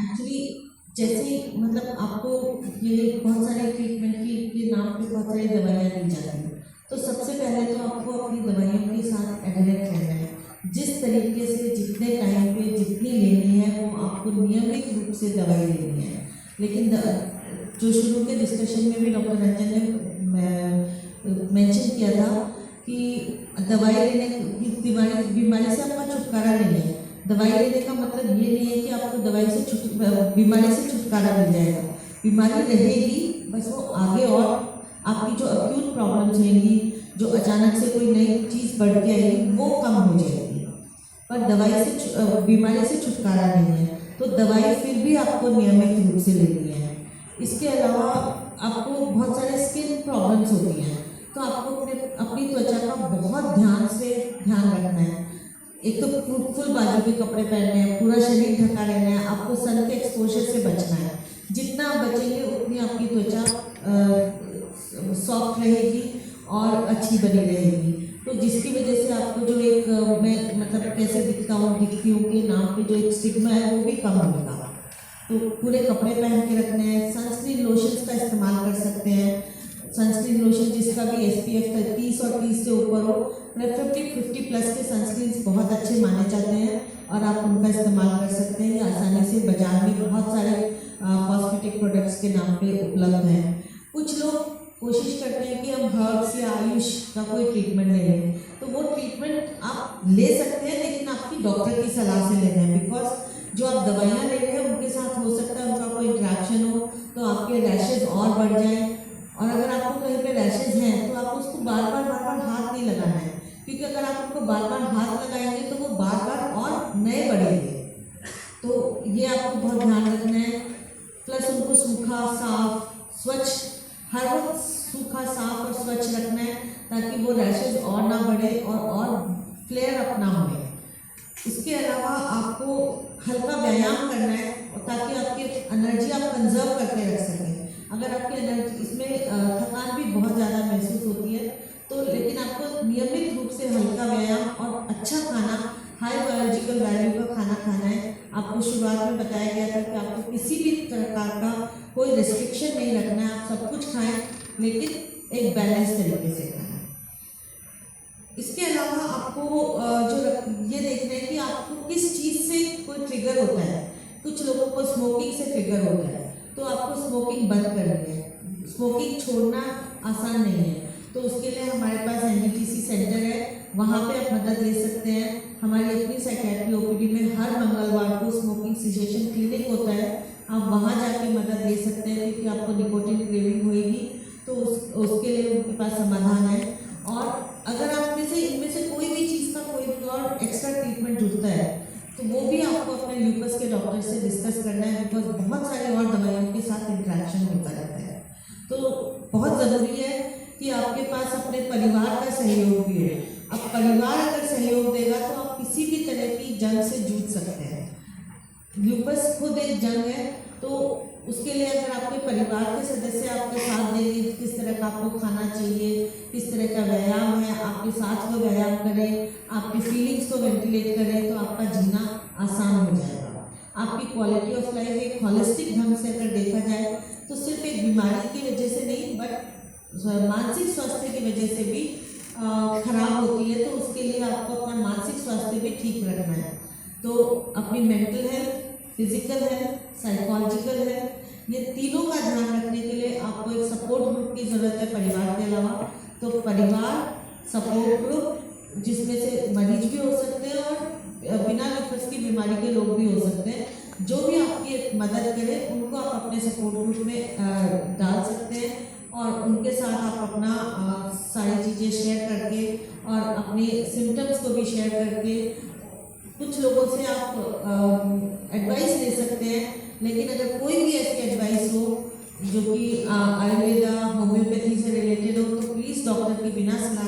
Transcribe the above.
Actually जैसे मतलब आपको ये बहुत सारे ट्रीटमेंट के नाम पे बहुत सारी दवाइयाँ दी जाती हैं, तो सबसे पहले तो आपको अपनी दवाइयों के साथ एडहेरेंट रहना है। जिस तरीके से जितने टाइम पे जितनी लेनी है वो आपको नियमित रूप से दवाई लेनी है। लेकिन जो शुरू के डिस्कशन में भी डॉक्टर रंजन ने मेंशन किया था कि दवाई लेने की बीमारी से आपका छुटकारा नहीं है। दवाई लेने का मतलब ये नहीं है कि आपको दवाई से बीमारी से छुटकारा मिल जाएगा। बीमारी रहेगी, बस वो आगे और आपकी जो अक्यूट प्रॉब्लम्स होंगी, जो अचानक से कोई नई चीज़ बढ़ के आएगी, वो कम हो जाएगी, पर दवाई से बीमारी से छुटकारा नहीं है। तो दवाई फिर भी आपको नियमित रूप से लेनी है। इसके अलावा आपको बहुत सारे स्किन प्रॉब्लम्स होती हैं, तो आपको अपनी त्वचा का बहुत ध्यान रखना है। एक तो फुल बाजू के कपड़े पहनने हैं, पूरा शरीर ढका रहना है, आपको सन के एक्सपोजर से बचना है। जितना आप बचेंगे उतनी आपकी त्वचा सॉफ्ट रहेगी और अच्छी बनी रहेगी। तो जिसकी वजह से आपको जो एक मैं मतलब कैसे दिखती हूँ के नाम पे जो एक स्टिग्मा है वो भी कम होगा। तो पूरे कपड़े पहन के रखने हैं। सनस्क्रीन लोशंस का इस्तेमाल कर सकते हैं। सनस्क्रीन लोशन जिसका भी SPF 30 और 30 से ऊपर हो, प्रेफरेबली 50+ के सनस्क्रीन्स बहुत अच्छे माने जाते हैं और आप उनका इस्तेमाल कर सकते हैं। आसानी से बाजार में बहुत सारे कॉस्मेटिक प्रोडक्ट्स के नाम पे उपलब्ध हैं। कुछ लोग कोशिश करते हैं कि हम हर्ब्स या आयुष का कोई ट्रीटमेंट ले लें, तो वो ट्रीटमेंट आप ले सकते हैं, लेकिन आपकी डॉक्टर की सलाह से लेना है। बिकॉज जो आप दवाइयाँ ले रहे हैं उनके साथ हो सकता है उनका कोई इंट्रैक्शन हो तो आपके रैशेज और बढ़ जाए, और अगर आपको कहीं पे रैशेज हैं तो आपको उसको बार बार हाथ नहीं लगाना है, क्योंकि अगर आप उनको बार बार हाथ लगाएंगे तो वो बार बार और नए बढ़ेंगे। तो ये आपको बहुत ध्यान रखना है। प्लस उनको सूखा, साफ, स्वच्छ, हर वक्त सूखा, साफ और स्वच्छ रखना है ताकि वो रैशेज और ना बढ़े और फ्लेयर अप ना हो। इसके अलावा आपको हल्का व्यायाम करना है ताकि आपकी एनर्जी आप कंजर्व करके रख सकें। अगर आपकी एनर्जी इसमें थकान भी बहुत ज़्यादा महसूस होती है, तो लेकिन आपको नियमित रूप से हल्का व्यायाम और अच्छा खाना, हाई बायोलॉजिकल वैल्यू का खाना खाना है। आपको शुरुआत में बताया गया था कि आपको किसी भी प्रकार का कोई रिस्ट्रिक्शन नहीं रखना है, आप सब कुछ खाएं, लेकिन एक बैलेंस तरीके से खाएं। इसके अलावा आपको जो ये देखना है कि आपको किस चीज़ से कोई ट्रिगर होता है। कुछ लोगों को स्मोकिंग से ट्रिगर होता है, तो आपको स्मोकिंग बंद करनी है। स्मोकिंग छोड़ना आसान नहीं है, तो उसके लिए हमारे पास NDTC सेंटर है, वहाँ पे आप मदद ले सकते हैं। हमारी अपनी साइकियाट्री OPD में हर मंगलवार को स्मोकिंग सिसेशन क्लिनिक होता है, आप वहाँ जाके मदद ले सकते हैं, क्योंकि आपको निकोटिन क्रेविंग होएगी तो उसके लिए उनके पास समाधान है। और अगर आप में से इनमें से कोई भी चीज़ का कोई भी और एक्स्ट्रा ट्रीटमेंट जुड़ता है तो वो भी आपको अपने ल्यूपस के डॉक्टर से डिस्कस करना है, बिकॉज बहुत सारी और दवाइयों के साथ इंटरेक्शन होता रहता है। तो बहुत ज़रूरी है कि आपके पास अपने परिवार का सहयोग भी है। अब परिवार अगर सहयोग देगा तो आप किसी भी तरह की जंग से जूझ सकते हैं। ल्यूपस खुद एक जंग है, तो उसके लिए अगर आपके परिवार के सदस्य आपके साथ देंगे, किस तरह का आपको खाना चाहिए, किस तरह का व्यायाम है, आपके साथ वो व्यायाम करें, आपकी फीलिंग्स को वेंटिलेट करें, तो आपका जीना आसान हो जाएगा। आपकी क्वालिटी ऑफ लाइफ एक हॉलिस्टिक ढंग से अगर देखा जाए तो सिर्फ एक बीमारी की वजह से नहीं, बट मानसिक स्वास्थ्य की वजह से भी खराब होती है। तो उसके लिए आपको अपना मानसिक स्वास्थ्य भी ठीक रखना है। तो अपनी mental health, physical health, psychological health, ये तीनों का ध्यान रखने के लिए आपको एक सपोर्ट ग्रुप की ज़रूरत है परिवार के अलावा। तो परिवार सपोर्ट ग्रुप जिसमें से मरीज भी हो सकते हैं और बिना ल्यूपस की बीमारी के लोग भी हो सकते हैं, जो भी आपकी मदद करें उनको आप अपने सपोर्ट ग्रुप में डाल सकते हैं और उनके साथ आप अपना सारी चीज़ें शेयर करके और अपने सिम्टम्स को भी शेयर करके कुछ लोगों से आप एडवाइस ले सकते हैं। लेकिन अगर कोई भी ऐसी एडवाइस हो जो कि आयुर्वेदा, होम्योपैथी से रिलेटेड हो, तो प्लीज़ डॉक्टर की बिना सलाह